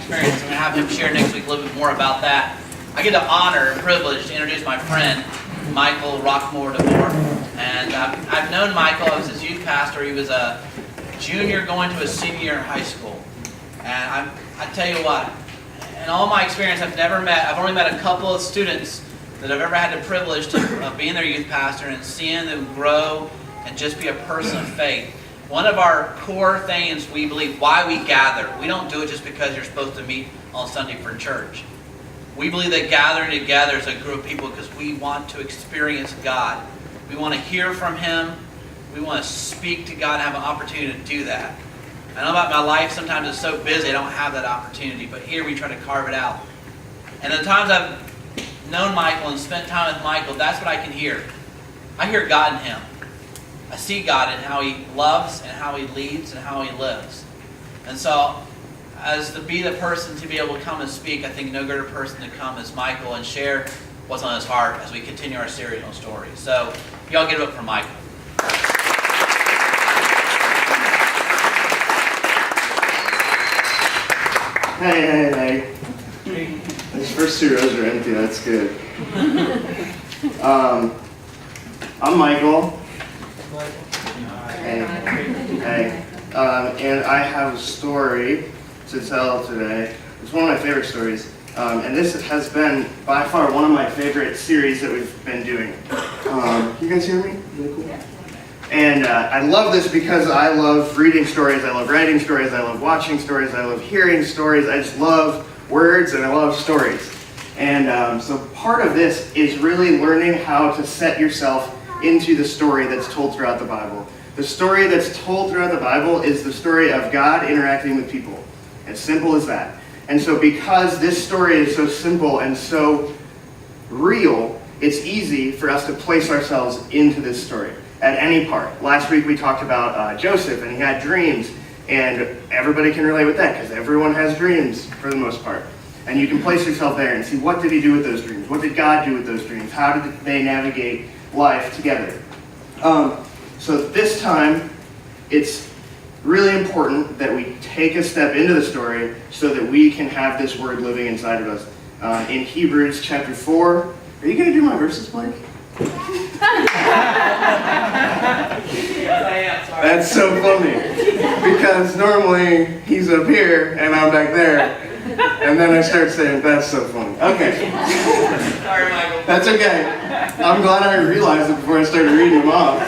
experience. I'm going to have him share next week a little bit more about that. I get the honor and privilege to introduce my friend, Michael Rockmore DeMore. And I've known Michael. I was his youth pastor. He was a junior going to a senior year in high school. And I tell you what, in all my experience, I've only met a couple of students that I've ever had the privilege of being their youth pastor and seeing them grow and just be a person of faith. One of our core things we believe, why we gather, we don't do it just because you're supposed to meet on Sunday for church. We believe that gathering together as a group of people because we want to experience God. We want to hear from Him. We want to speak to God and have an opportunity to do that. I know about my life, sometimes it's so busy I don't have that opportunity, but here we try to carve it out. And the times I've known Michael and spent time with Michael, that's what I can hear. I hear God in him. I see God in how he loves and how he leads and how he lives. And so, as to be the person to be able to come and speak, I think no greater person to come is Michael and share what's on his heart as we continue our series on stories. So, y'all give it up for Michael. Hey. These first two rows are empty, that's good. I'm Michael. Hey. And I have a story to tell today. It's one of my favorite stories. And this has been, by far, one of my favorite series that we've been doing. You guys hear me? Really cool? And I love this because I love reading stories, I love writing stories, I love watching stories, I love hearing stories. I just love words and I love stories. And so part of this is really learning how to set yourself into the story that's told throughout the Bible. The story that's told throughout the Bible is the story of God interacting with people. As simple as that. And so because this story is so simple and so real, it's easy for us to place ourselves into this story at any part. Last week we talked about Joseph, and he had dreams, and everybody can relate with that because everyone has dreams for the most part. And you can place yourself there and see, what did he do with those dreams? What did God do with those dreams? How did they navigate life together? So this time, it's really important that we take a step into the story so that we can have this word living inside of us. In Hebrews chapter 4, are you going to do my verses, Blake? That's so funny, because normally he's up here and I'm back there, and then I start saying, that's so funny. Okay. Sorry, Michael. That's okay. I'm glad I realized it before I started reading them off.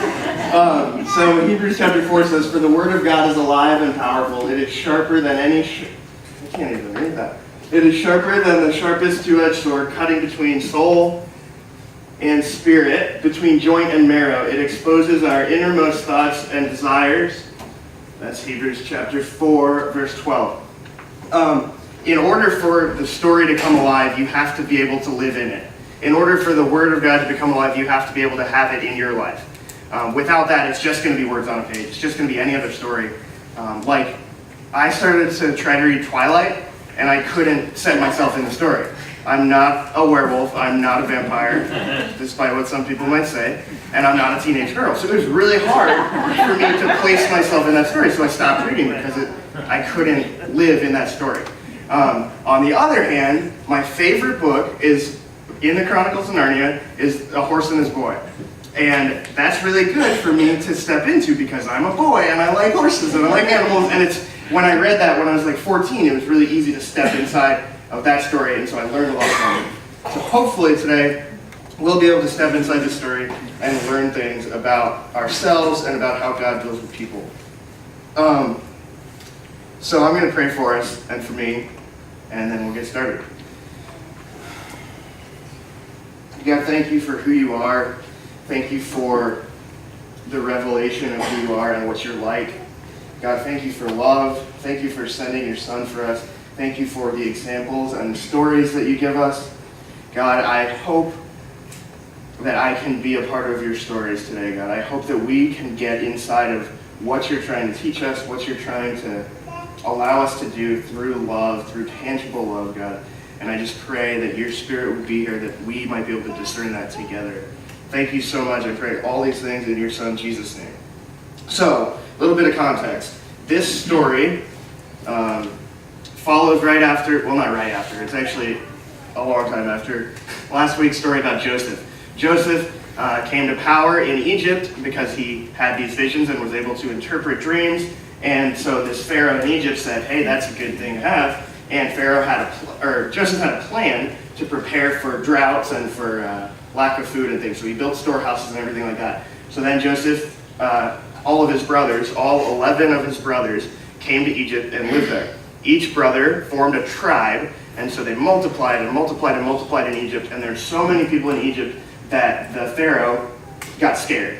So Hebrews chapter 4 says, "For the word of God is alive and powerful. It is sharper than any..." I can't even read that. "It is sharper than the sharpest two-edged sword, cutting between soul and spirit, between joint and marrow. It exposes our innermost thoughts and desires." That's Hebrews chapter 4, verse 12. In order for the story to come alive, you have to be able to live in it. In order for the Word of God to become alive, you have to be able to have it in your life. Without that, it's just going to be words on a page. It's just going to be any other story. Like, I started to try to read Twilight, and I couldn't set myself in the story. I'm not a werewolf, I'm not a vampire, despite what some people might say, and I'm not a teenage girl. So it was really hard for me to place myself in that story, so I stopped reading because I couldn't live in that story. On the other hand, my favorite book is, in the Chronicles of Narnia, is A Horse and His Boy. And that's really good for me to step into because I'm a boy and I like horses and I like animals. And it's when I read that when I was like 14, it was really easy to step inside of that story, and so I learned a lot from it. So hopefully today we'll be able to step inside the story and learn things about ourselves and about how God deals with people. So I'm going to pray for us and for me, and then we'll get started. God, thank you for who you are. Thank you for the revelation of who you are and what you're like. God, thank you for love. Thank you for sending your Son for us. Thank you for the examples and the stories that you give us. God, I hope that I can be a part of your stories today, God. I hope that we can get inside of what you're trying to teach us, what you're trying to allow us to do through love, through tangible love, God. And I just pray that your Spirit would be here, that we might be able to discern that together. Thank you so much. I pray all these things in your Son, Jesus' name. So, a little bit of context. This story follows right after, well, not right after, it's actually a long time after last week's story about Joseph. Joseph came to power in Egypt because he had these visions and was able to interpret dreams. And so this Pharaoh in Egypt said, hey, that's a good thing to have. And Joseph had a plan to prepare for droughts and for lack of food and things. So he built storehouses and everything like that. So then Joseph, all of his brothers, all 11 of his brothers, came to Egypt and lived there. Each brother formed a tribe, and so they multiplied and multiplied and multiplied in Egypt. And there's so many people in Egypt that the Pharaoh got scared.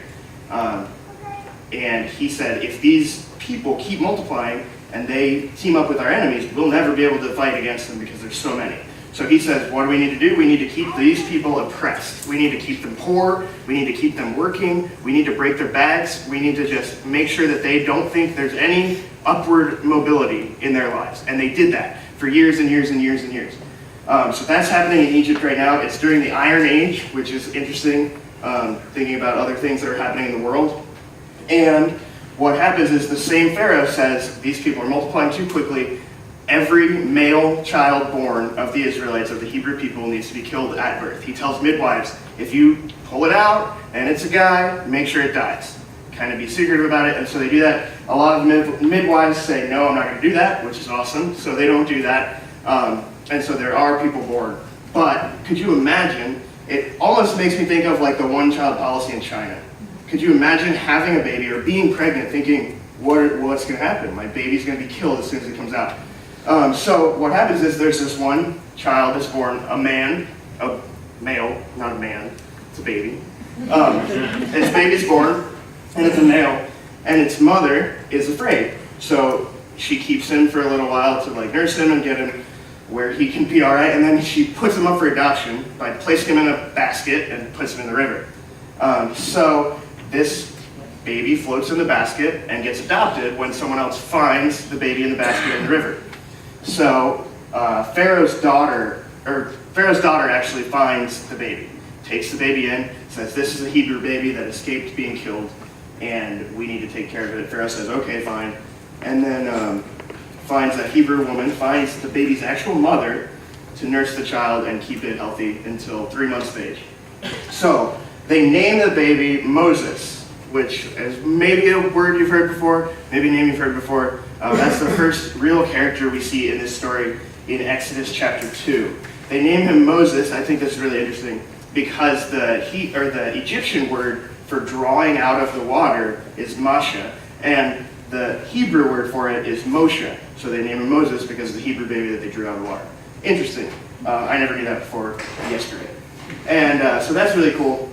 And he said, if these people keep multiplying and they team up with our enemies, we'll never be able to fight against them because there's so many. So he says, what do we need to do? We need to keep these people oppressed. We need to keep them poor. We need to keep them working. We need to break their backs. We need to just make sure that they don't think there's any upward mobility in their lives. And they did that for years and years and years and years. So that's happening in Egypt right now. It's during the Iron Age, which is interesting, thinking about other things that are happening in the world. And what happens is the same Pharaoh says, these people are multiplying too quickly. Every male child born of the Israelites, of the Hebrew people, needs to be killed at birth. He tells midwives, if you pull it out and it's a guy, make sure it dies. Kind of be secretive about it. And so they do that. A lot of midwives say, no, I'm not going to do that, which is awesome. So they don't do that. And so there are people born. But could you imagine, it almost makes me think of like the one-child policy in China. Could you imagine having a baby or being pregnant thinking, what's going to happen? My baby's going to be killed as soon as it comes out. So what happens is there's this one child that's born, a male, not a man, it's a baby. Its baby's born, and it's a male, and its mother is afraid. So she keeps him for a little while to like nurse him and get him where he can be all right, and then she puts him up for adoption by placing him in a basket and puts him in the river. So this baby floats in the basket and gets adopted when someone else finds the baby in the basket in the river. So Pharaoh's daughter actually finds the baby, takes the baby in, says this is a Hebrew baby that escaped being killed, and we need to take care of it. Pharaoh says, okay, fine. And then finds a Hebrew woman, finds the baby's actual mother to nurse the child and keep it healthy until 3 months of age. So they name the baby Moses, which is maybe a word you've heard before, maybe a name you've heard before. That's the first real character we see in this story in Exodus chapter 2. They name him Moses. I think that's really interesting because the Egyptian word for drawing out of the water is Masha, and the Hebrew word for it is Moshe. So they name him Moses because of the Hebrew baby that they drew out of the water. Interesting. I never knew that before yesterday. And so that's really cool.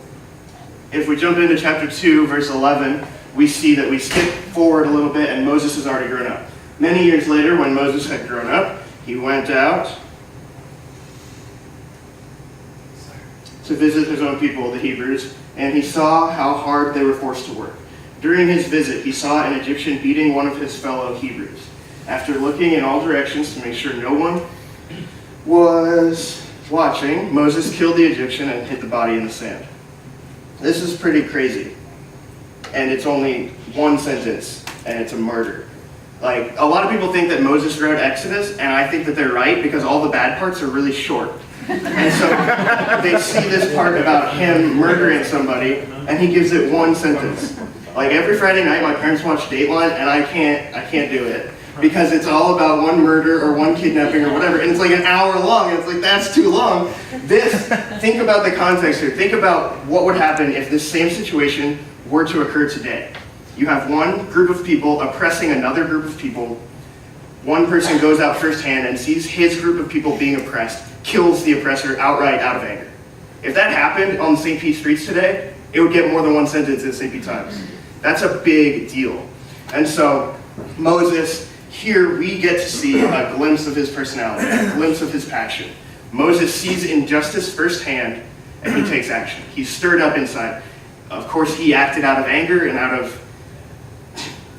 If we jump into chapter 2, verse 11, we see that we skip forward a little bit and Moses has already grown up. Many years later, when Moses had grown up, he went out to visit his own people, the Hebrews, and he saw how hard they were forced to work. During his visit, he saw an Egyptian beating one of his fellow Hebrews. After looking in all directions to make sure no one was watching, Moses killed the Egyptian and hid the body in the sand. This is pretty crazy. And it's only one sentence, and it's a murder. Like, a lot of people think that Moses wrote Exodus, and I think that they're right because all the bad parts are really short. And so they see this part about him murdering somebody, and he gives it one sentence. Like every Friday night, my parents watch Dateline, and I can't do it because it's all about one murder or one kidnapping or whatever, and it's like an hour long. And it's like that's too long. Think about the context here. Think about what would happen if this same situation were to occur today. You have one group of people oppressing another group of people. One person goes out firsthand and sees his group of people being oppressed, kills the oppressor outright out of anger. If that happened on the St. Pete streets today, it would get more than one sentence in St. Pete Times. That's a big deal. And so Moses, here we get to see a glimpse of his personality, a glimpse of his passion. Moses sees injustice firsthand and he takes action. He's stirred up inside. Of course, he acted out of anger and out of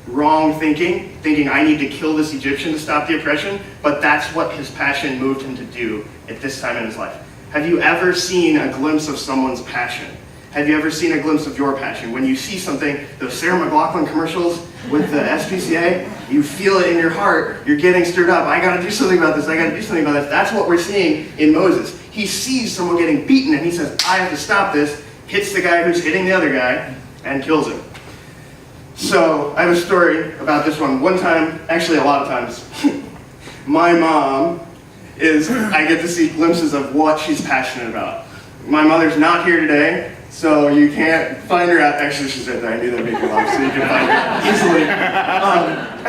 wrong thinking I need to kill this Egyptian to stop the oppression, but that's what his passion moved him to do at this time in his life. Have you ever seen a glimpse of someone's passion? Have you ever seen a glimpse of your passion? When you see something, those Sarah McLachlan commercials with the SPCA, You feel it in your heart. You're getting stirred up. I got to do something about this. I got to do something about this. That's what we're seeing in Moses. He sees someone getting beaten and he says, I have to stop this. Hits the guy who's hitting the other guy and kills him. So I have a story about this one. One time, actually a lot of times, my mom I get to see glimpses of what she's passionate about. My mother's not here today, so you can't find her out. Actually, she's right there. I knew that'd make her laugh, so you can find her easily.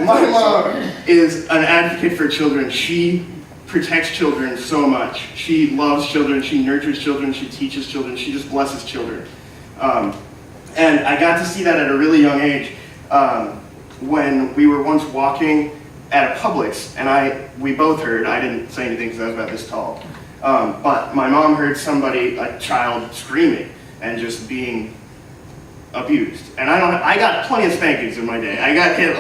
My mom is an advocate for children. She protects children so much. She loves children. She nurtures children. She teaches children. She just blesses children. And I got to see that at a really young age when we were once walking at a Publix, and we both heard, I didn't say anything because I was about this tall, but my mom heard a child screaming and just being abused. And I got plenty of spankings in my day. I got hit,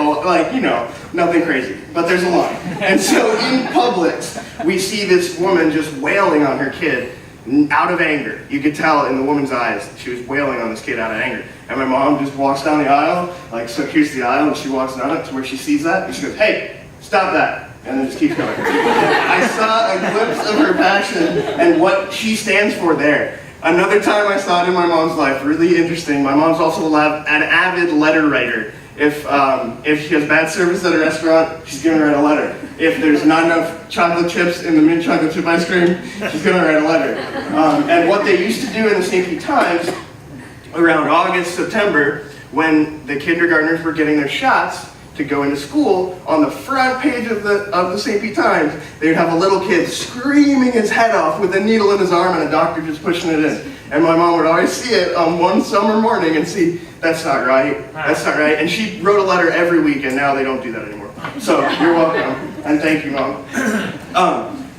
nothing crazy, but there's a line. And so in Publix, we see this woman just wailing on her kid out of anger. You could tell in the woman's eyes, she was wailing on this kid out of anger. And my mom just walks down the aisle, so here's the aisle, and she walks down it to where she sees that, and she goes, hey, stop that, and then just keeps going. I saw a glimpse of her passion and what she stands for there. Another time I saw it in my mom's life, really interesting. My mom's also an avid letter writer. If she has bad service at a restaurant, she's gonna write a letter. If there's not enough chocolate chips in the mint chocolate chip ice cream, she's gonna write a letter. And what they used to do in the St. Pete Times, around August, September, when the kindergartners were getting their shots to go into school, on the front page of the St. Pete Times, they'd have a little kid screaming his head off with a needle in his arm and a doctor just pushing it in. And my mom would always see it on one summer morning and see, that's not right, that's not right. And she wrote a letter every week, and now they don't do that anymore. So you're welcome, and thank you, Mom.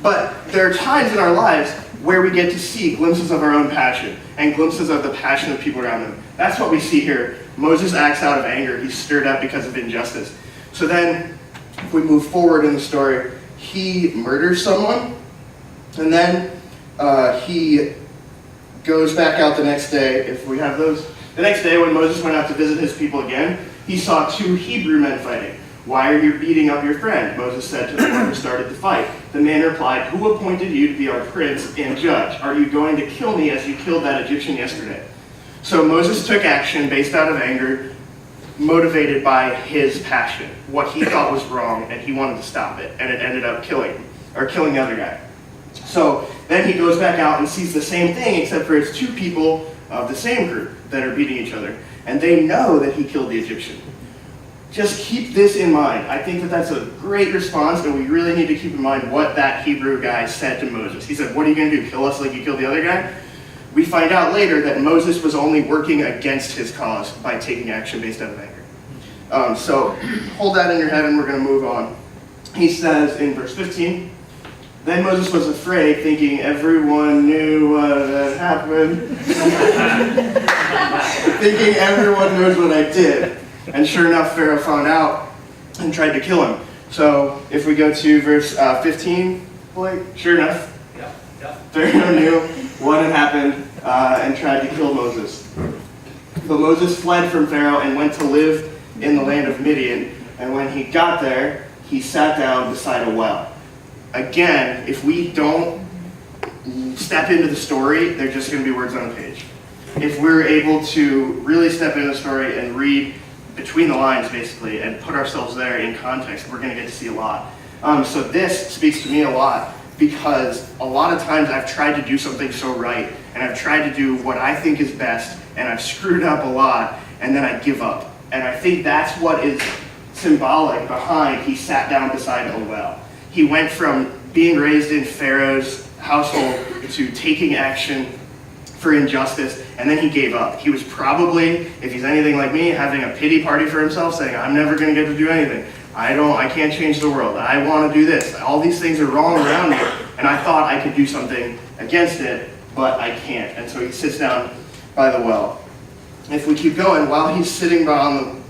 But there are times in our lives where we get to see glimpses of our own passion and glimpses of the passion of people around him. That's what we see here. Moses acts out of anger. He's stirred up because of injustice. So then, if we move forward in the story, he murders someone, and then he goes back out the next day, if we have those. The next day, when Moses went out to visit his people again, he saw two Hebrew men fighting. Why are you beating up your friend? Moses said to the one who started the fight. The man replied, who appointed you to be our prince and judge? Are you going to kill me as you killed that Egyptian yesterday? So Moses took action based out of anger, motivated by his passion, what he thought was wrong, and he wanted to stop it, and it ended up killing the other guy. So then he goes back out and sees the same thing, except for it's two people of the same group that are beating each other, and they know that he killed the Egyptian. Just keep this in mind. I think that that's a great response, and we really need to keep in mind what that Hebrew guy said to Moses. He said, what are you going to do, kill us like you killed the other guy? We find out later that Moses was only working against his cause by taking action based out of anger. So hold that in your head, and we're going to move on. He says in verse 15, then Moses was afraid, thinking everyone knew what had happened. Thinking everyone knows what I did. And sure enough, Pharaoh found out and tried to kill him. So if we go to verse 15, Blake, sure enough, Pharaoh knew what had happened and tried to kill Moses. But Moses fled from Pharaoh and went to live in the land of Midian. And when he got there, he sat down beside a well. Again, if we don't step into the story, they're just going to be words on a page. If we're able to really step into the story and read between the lines, basically, and put ourselves there in context, we're going to get to see a lot. So this speaks to me a lot, because a lot of times I've tried to do something so right, and I've tried to do what I think is best, and I've screwed up a lot, and then I give up. And I think that's what is symbolic behind he sat down beside a well. He went from being raised in Pharaoh's household to taking action for injustice, and then he gave up. He was probably, if he's anything like me, having a pity party for himself, saying, I'm never going to get to do anything. I can't change the world. I want to do this. All these things are wrong around me, and I thought I could do something against it, but I can't. And so he sits down by the well. If we keep going, while he's sitting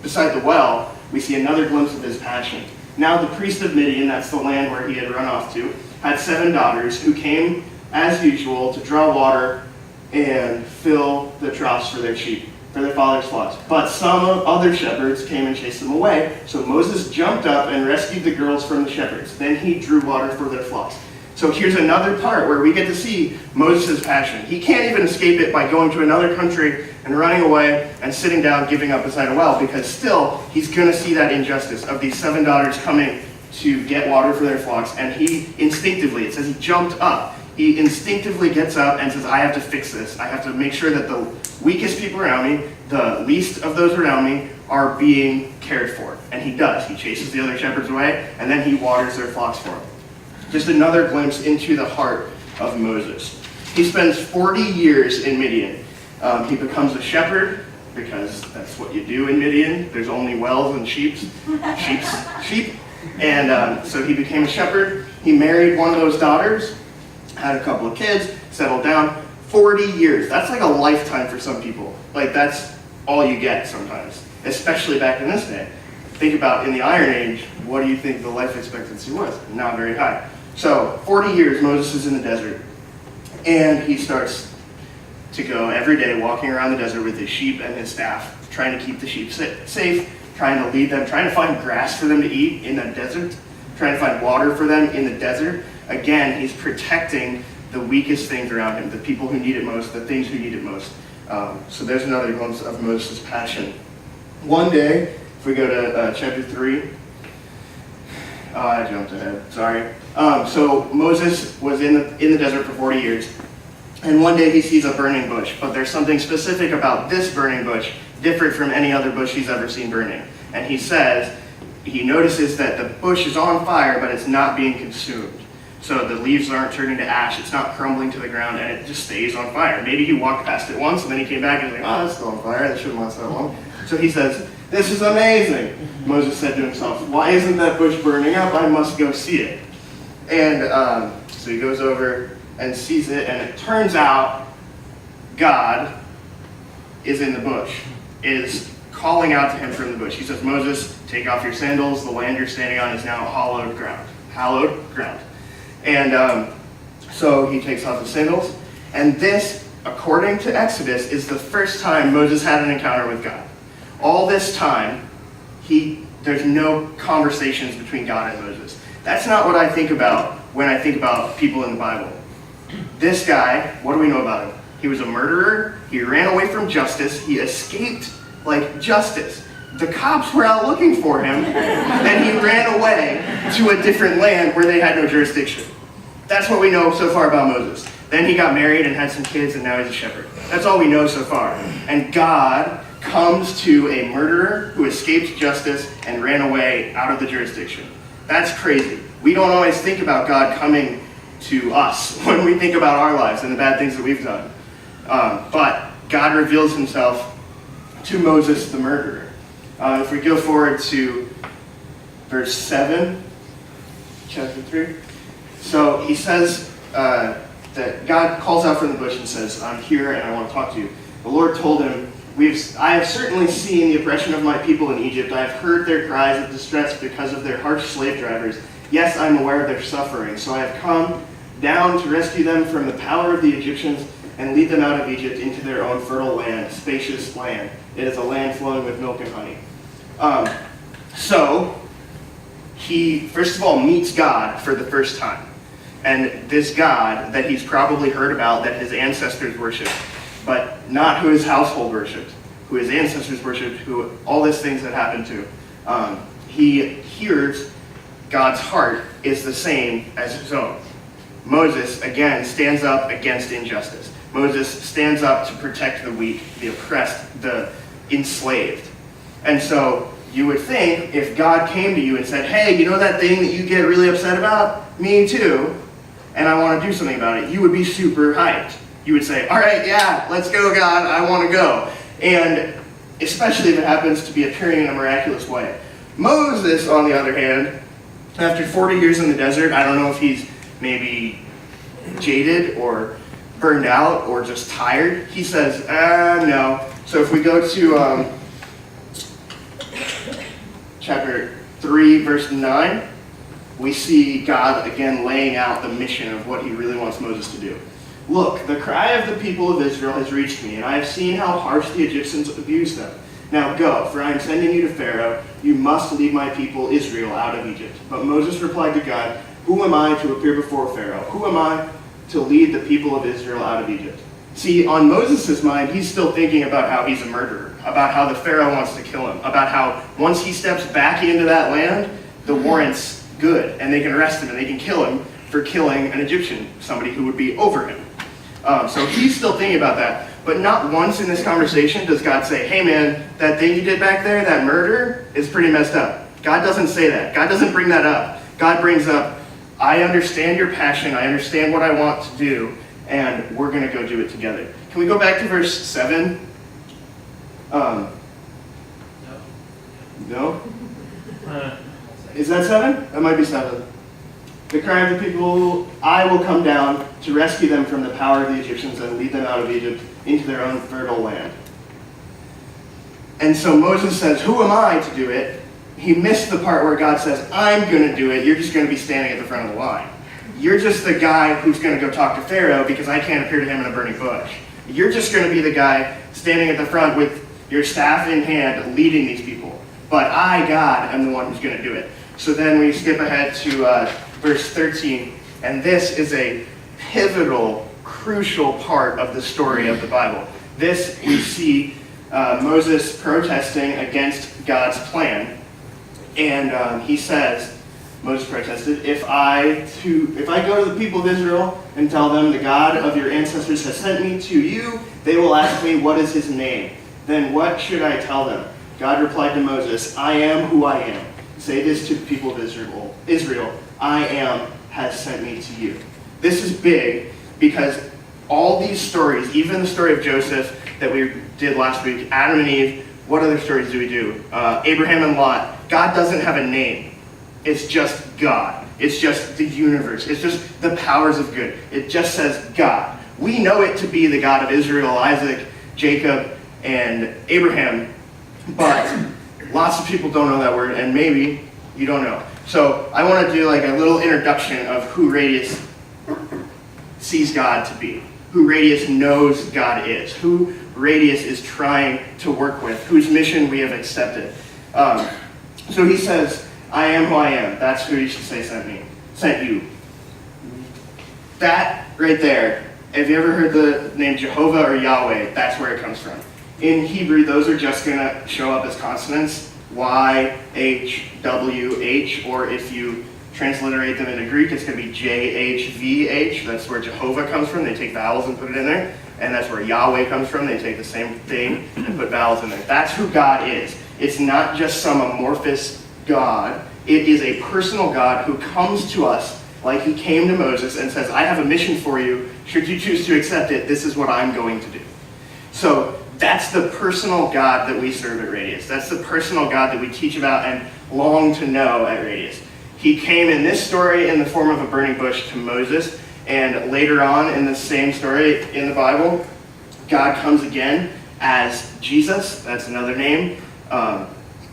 beside the well, we see another glimpse of his passion. Now the priest of Midian, that's the land where he had run off to, had 7 daughters who came, as usual, to draw water and fill the troughs for their sheep. for their father's flocks. But some other shepherds came and chased them away. So Moses jumped up and rescued the girls from the shepherds. Then he drew water for their flocks. So here's another part where we get to see Moses' passion. He can't even escape it by going to another country and running away and sitting down, giving up beside a well, because still he's going to see that injustice of these 7 daughters coming to get water for their flocks. And he instinctively, it says he jumped up. He instinctively gets up and says, I have to fix this. I have to make sure that the weakest people around me, the least of those around me, are being cared for. And he does. He chases the other shepherds away, and then he waters their flocks for them. Just another glimpse into the heart of Moses. He spends 40 years in Midian. He becomes a shepherd, because that's what you do in Midian. There's only wells and sheep. And so he became a shepherd. He married one of those daughters, had a couple of kids, settled down. 40 years. That's like a lifetime for some people. Like, that's all you get sometimes, especially back in this day. Think about in the Iron Age, what do you think the life expectancy was? Not very high. So 40 years Moses is in the desert, and he starts to go every day walking around the desert with his sheep and his staff, trying to keep the sheep safe, trying to lead them, trying to find grass for them to eat in the desert, trying to find water for them in the desert. Again, he's protecting the weakest things around him, the people who need it most, the things who need it most. So there's another glimpse of Moses' passion. One day, if we go to chapter 3, I jumped ahead, sorry. So Moses was in the desert for 40 years, and one day he sees a burning bush, but there's something specific about this burning bush, different from any other bush he's ever seen burning. And he notices that the bush is on fire, but it's not being consumed. So the leaves aren't turning to ash, it's not crumbling to the ground, and it just stays on fire. Maybe he walked past it once, and then he came back and was like, oh, it's still on fire, that shouldn't last that long. So he says, this is amazing. Moses said to himself, why isn't that bush burning up? I must go see it. And so he goes over and sees it, and it turns out God is in the bush, is calling out to him from the bush. He says, Moses, take off your sandals. The land you're standing on is now hallowed ground. And so he takes off his sandals. And this, according to Exodus, is the first time Moses had an encounter with God. All this time, there's no conversations between God and Moses. That's not what I think about when I think about people in the Bible. This guy, what do we know about him? He was a murderer. He ran away from justice. He escaped, justice. The cops were out looking for him, and he ran away to a different land where they had no jurisdiction. That's what we know so far about Moses. Then he got married and had some kids, and now he's a shepherd. That's all we know so far. And God comes to a murderer who escaped justice and ran away out of the jurisdiction. That's crazy. We don't always think about God coming to us when we think about our lives and the bad things that we've done. But God reveals himself to Moses, the murderer. If we go forward to verse 7, chapter 3. So he says that God calls out from the bush and says, I'm here and I want to talk to you. The Lord told him, I have certainly seen the oppression of my people in Egypt. I have heard their cries of distress because of their harsh slave drivers. Yes, I am aware of their suffering. So I have come down to rescue them from the power of the Egyptians and lead them out of Egypt into their own fertile land, spacious land. It is a land flowing with milk and honey. So he, first of all, meets God for the first time. And this God that he's probably heard about, that his ancestors worshipped, but not who his household worshipped, who his ancestors worshipped, who all these things that happened to. He hears God's heart is the same as his own. Moses, again, stands up against injustice. Moses stands up to protect the weak, the oppressed, the enslaved. And so you would think if God came to you and said, hey, you know that thing that you get really upset about? Me too. And I want to do something about it. You would be super hyped. You would say, all right, yeah, let's go, God. I want to go. And especially if it happens to be appearing in a miraculous way. Moses, on the other hand, after 40 years in the desert, I don't know if he's maybe jaded or burned out or just tired. He says, no. So if we go to chapter 3, verse 9, we see God again laying out the mission of what he really wants Moses to do. Look, the cry of the people of Israel has reached me, and I have seen how harsh the Egyptians abuse them. Now go, for I am sending you to Pharaoh. You must lead my people Israel out of Egypt. But Moses replied to God, who am I to appear before Pharaoh? Who am I to lead the people of Israel out of Egypt? See, on Moses' mind, he's still thinking about how he's a murderer, about how the Pharaoh wants to kill him, about how once he steps back into that land, the warrant's good, and they can arrest him and they can kill him for killing an Egyptian, somebody who would be over him. So he's still thinking about that. But not once in this conversation does God say, hey man, that thing you did back there, that murder, is pretty messed up. God doesn't say that. God doesn't bring that up. God brings up, I understand your passion, I understand what I want to do, and we're going to go do it together. Can we go back to verse 7? No? Is that 7? That might be 7. The cry of the people, I will come down to rescue them from the power of the Egyptians and lead them out of Egypt into their own fertile land. And so Moses says, who am I to do it? He missed the part where God says, I'm going to do it. You're just going to be standing at the front of the line. You're just the guy who's going to go talk to Pharaoh because I can't appear to him in a burning bush. You're just going to be the guy standing at the front with your staff in hand leading these people. But I, God, am the one who's going to do it. So then we skip ahead to verse 13, and this is a pivotal, crucial part of the story of the Bible. This, we see Moses protesting against God's plan, and he says, Moses protested, if I go to the people of Israel and tell them the God of your ancestors has sent me to you, they will ask me, what is his name? Then what should I tell them? God replied to Moses, I am who I am. Say this to the people of Israel, I am has sent me to you. This is big because all these stories, even the story of Joseph that we did last week, Adam and Eve, what other stories do we do? Abraham and Lot. God doesn't have a name. It's just God. It's just the universe. It's just the powers of good. It just says God. We know it to be the God of Israel, Isaac, Jacob, and Abraham, but lots of people don't know that word, and maybe you don't know. So I want to do like a little introduction of who Radius sees God to be, who Radius knows God is, who Radius is trying to work with, whose mission we have accepted. So he says, I am who I am. That's who you should say sent you. That right there, have you ever heard the name Jehovah or Yahweh? That's where it comes from. In Hebrew, those are just going to show up as consonants. Y, H, W, H, or if you transliterate them into Greek, it's going to be J, H, V, H. That's where Jehovah comes from. They take vowels and put it in there. And that's where Yahweh comes from. They take the same thing and put vowels in there. That's who God is. It's not just some amorphous God. It is a personal God who comes to us like he came to Moses and says, I have a mission for you. Should you choose to accept it, this is what I'm going to do. So that's the personal God that we serve at Radius. That's the personal God that we teach about and long to know at Radius. He came in this story in the form of a burning bush to Moses, and later on in the same story in the Bible, God comes again as Jesus. That's another name.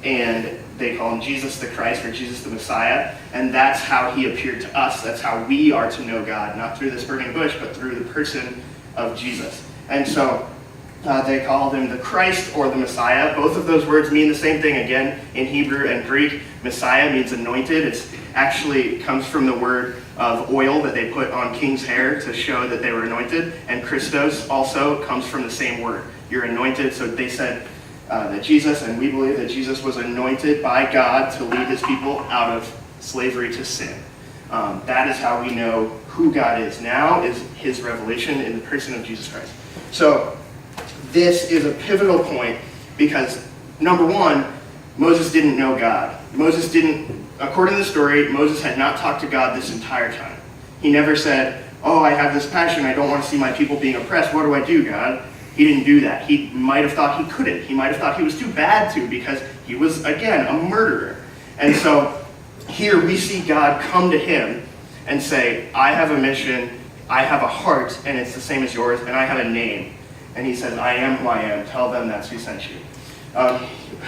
And they call him Jesus the Christ or Jesus the Messiah. And that's how he appeared to us. That's how we are to know God, not through this burning bush, but through the person of Jesus. And so they called him the Christ or the Messiah. Both of those words mean the same thing again in Hebrew and Greek. Messiah means anointed. It actually comes from the word of oil that they put on king's hair to show that they were anointed. And Christos also comes from the same word. You're anointed. So they said that Jesus, and we believe that Jesus was anointed by God to lead his people out of slavery to sin. That is how we know who God is now, is his revelation in the person of Jesus Christ. So this is a pivotal point because, number one, Moses didn't know God. Moses didn't, according to the story, Moses had not talked to God this entire time. He never said, oh, I have this passion, I don't want to see my people being oppressed, what do I do, God? He didn't do that. He might have thought he couldn't. He might have thought he was too bad to because he was, again, a murderer. And so here we see God come to him and say, I have a mission, I have a heart, and it's the same as yours, and I have a name. And he says, I am who I am. Tell them that's who sent you.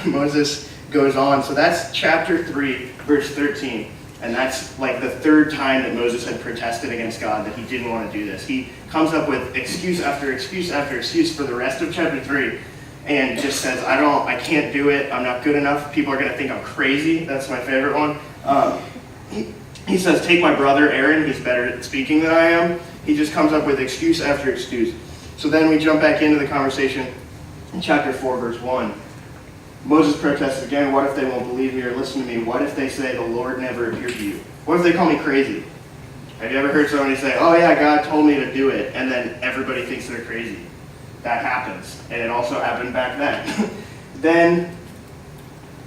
Moses goes on. So that's chapter 3, verse 13. And that's like the third time that Moses had protested against God that he didn't want to do this. He comes up with excuse after excuse after excuse for the rest of chapter 3 and just says, I can't do it, I'm not good enough, people are going to think I'm crazy. That's my favorite one. He says, take my brother Aaron, he's better at speaking than I am. He just comes up with excuse after excuse. So then we jump back into the conversation in chapter 4, verse 1. Moses protests again, what if they won't believe me or listen to me? What if they say the Lord never appeared to you? What if they call me crazy? Have you ever heard somebody say, oh yeah, God told me to do it, and then everybody thinks they're crazy? That happens, and it also happened back then. Then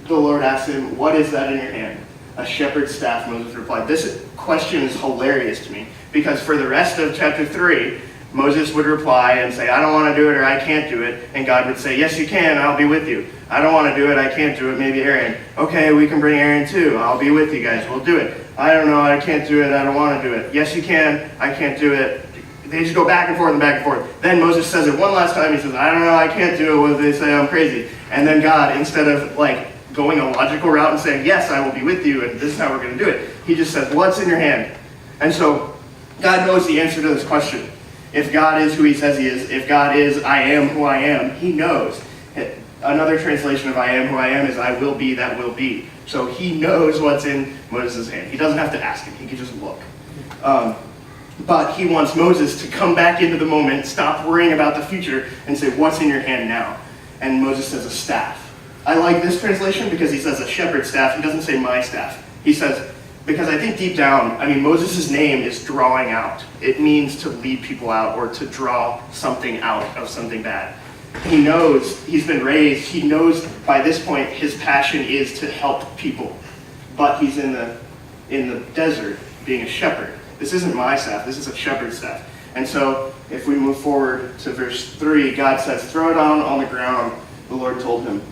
the Lord asked him, what is that in your hand? A shepherd's staff, Moses replied. This question is hilarious to me, because for the rest of chapter 3, Moses would reply and say, I don't want to do it, or I can't do it. And God would say, yes, you can, I'll be with you. I don't want to do it, I can't do it, maybe Aaron. Okay, we can bring Aaron too. I'll be with you guys, we'll do it. I don't know, I can't do it, I don't want to do it. Yes, you can, I can't do it. They just go back and forth and back and forth. Then Moses says it one last time, he says, I don't know, I can't do it, what if they say I'm crazy? And then God, instead of like going a logical route and saying, yes, I will be with you, and this is how we're going to do it, he just says, what's in your hand? And so God knows the answer to this question. If God is who he says he is, if God is I am who I am, he knows. Another translation of I am who I am is I will be that will be. So he knows what's in Moses' hand. He doesn't have to ask him, he can just look. But he wants Moses to come back into the moment, stop worrying about the future, and say, what's in your hand now? And Moses says a staff. I like this translation because he says a shepherd's staff. He doesn't say my staff. He says, because I think deep down, Moses' name is drawing out. It means to lead people out or to draw something out of something bad. He knows he's been raised. He knows by this point his passion is to help people. But he's in the desert being a shepherd. This isn't my staff. This is a shepherd's staff. And so if we move forward to verse 3, God says, throw it down on the ground, the Lord told him.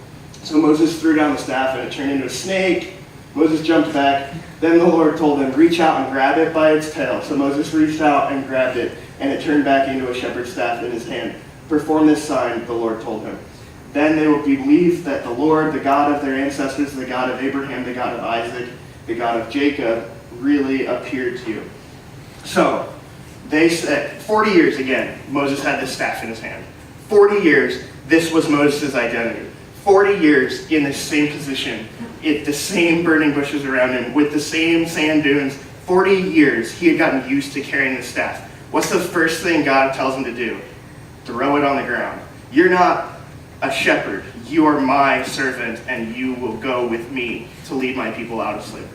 So Moses threw down the staff and it turned into a snake. Moses jumped back. Then the Lord told him, reach out and grab it by its tail. So Moses reached out and grabbed it, and it turned back into a shepherd's staff in his hand. Perform this sign, the Lord told him. Then they will believe that the Lord, the God of their ancestors, the God of Abraham, the God of Isaac, the God of Jacob, really appeared to you. So they said, 40 years again, Moses had this staff in his hand. 40 years, this was Moses' identity. 40 years in the same position, the same burning bushes around him, with the same sand dunes. 40 years, he had gotten used to carrying the staff. What's the first thing God tells him to do? Throw it on the ground. You're not a shepherd. You are my servant, and you will go with me to lead my people out of slavery.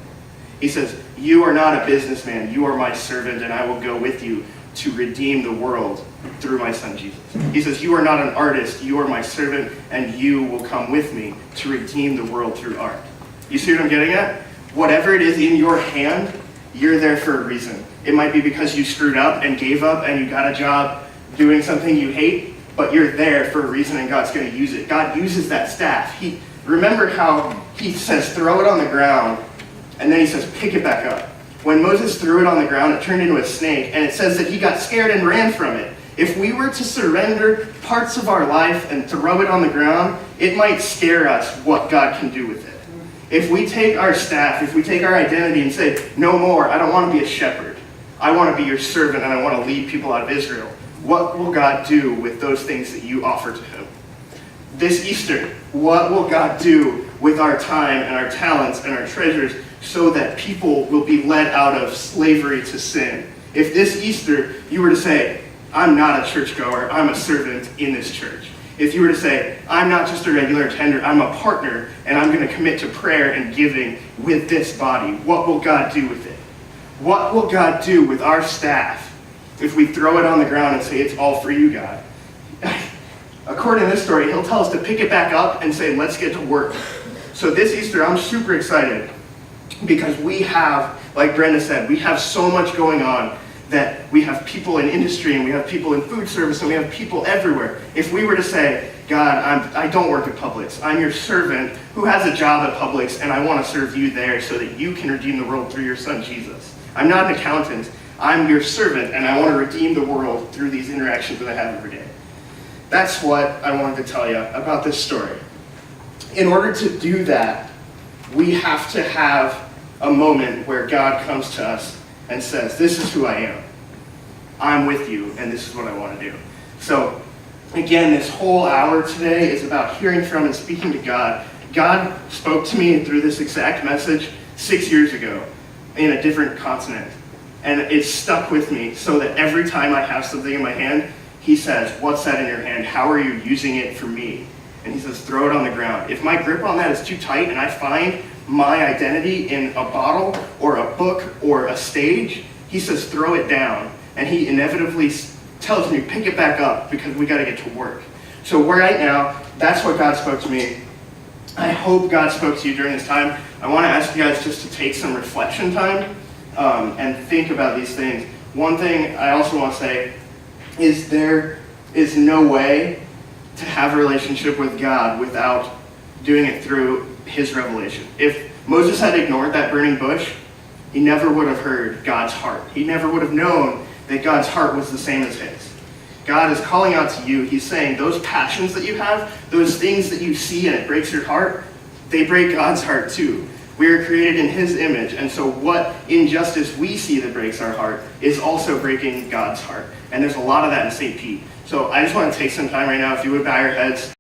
He says, you are not a businessman. You are my servant, and I will go with you to redeem the world through my son Jesus. He says, you are not an artist. You are my servant, and you will come with me to redeem the world through art. You see what I'm getting at? Whatever it is in your hand, you're there for a reason. It might be because you screwed up and gave up and you got a job doing something you hate, but you're there for a reason and God's going to use it. God uses that staff. Remember how he says, throw it on the ground, and then he says, pick it back up. When Moses threw it on the ground, it turned into a snake, and it says that he got scared and ran from it. If we were to surrender parts of our life and throw it on the ground, it might scare us what God can do with it. If we take our staff, if we take our identity and say, no more, I don't want to be a shepherd. I want to be your servant and I want to lead people out of Israel. What will God do with those things that you offer to him? This Easter, what will God do with our time and our talents and our treasures so that people will be led out of slavery to sin? If this Easter you were to say, I'm not a churchgoer, I'm a servant in this church. If you were to say, I'm not just a regular attender, I'm a partner, and I'm going to commit to prayer and giving with this body, what will God do with it? What will God do with our staff if we throw it on the ground and say, it's all for you, God? According to this story, he'll tell us to pick it back up and say, let's get to work. So this Easter, I'm super excited because we have, like Brenda said, we have so much going on that we have people in industry and we have people in food service and we have people everywhere. If we were to say, God, I don't work at Publix. I'm your servant who has a job at Publix and I want to serve you there so that you can redeem the world through your son Jesus. I'm not an accountant. I'm your servant and I want to redeem the world through these interactions that I have every day. That's what I wanted to tell you about this story. In order to do that, we have to have a moment where God comes to us and says, this is who I am. I'm with you, and this is what I want to do. So, again, this whole hour today is about hearing from and speaking to God. God spoke to me through this exact message 6 years ago in a different continent. And it's stuck with me so that every time I have something in my hand, he says, what's that in your hand? How are you using it for me? And he says, throw it on the ground. If my grip on that is too tight and I find my identity in a bottle or a book or a stage, he says, throw it down. And he inevitably tells me, pick it back up because we got to get to work. So right now, that's what God spoke to me. I hope God spoke to you during this time. I want to ask you guys just to take some reflection time and think about these things. One thing I also want to say is there is no way to have a relationship with God without doing it through his revelation. If Moses had ignored that burning bush, he never would have heard God's heart. He never would have known that God's heart was the same as his. God is calling out to you. He's saying those passions that you have, those things that you see and it breaks your heart, they break God's heart too. We are created in his image, and so what injustice we see that breaks our heart is also breaking God's heart. And there's a lot of that in St. Pete. So I just want to take some time right now, if you would bow your heads.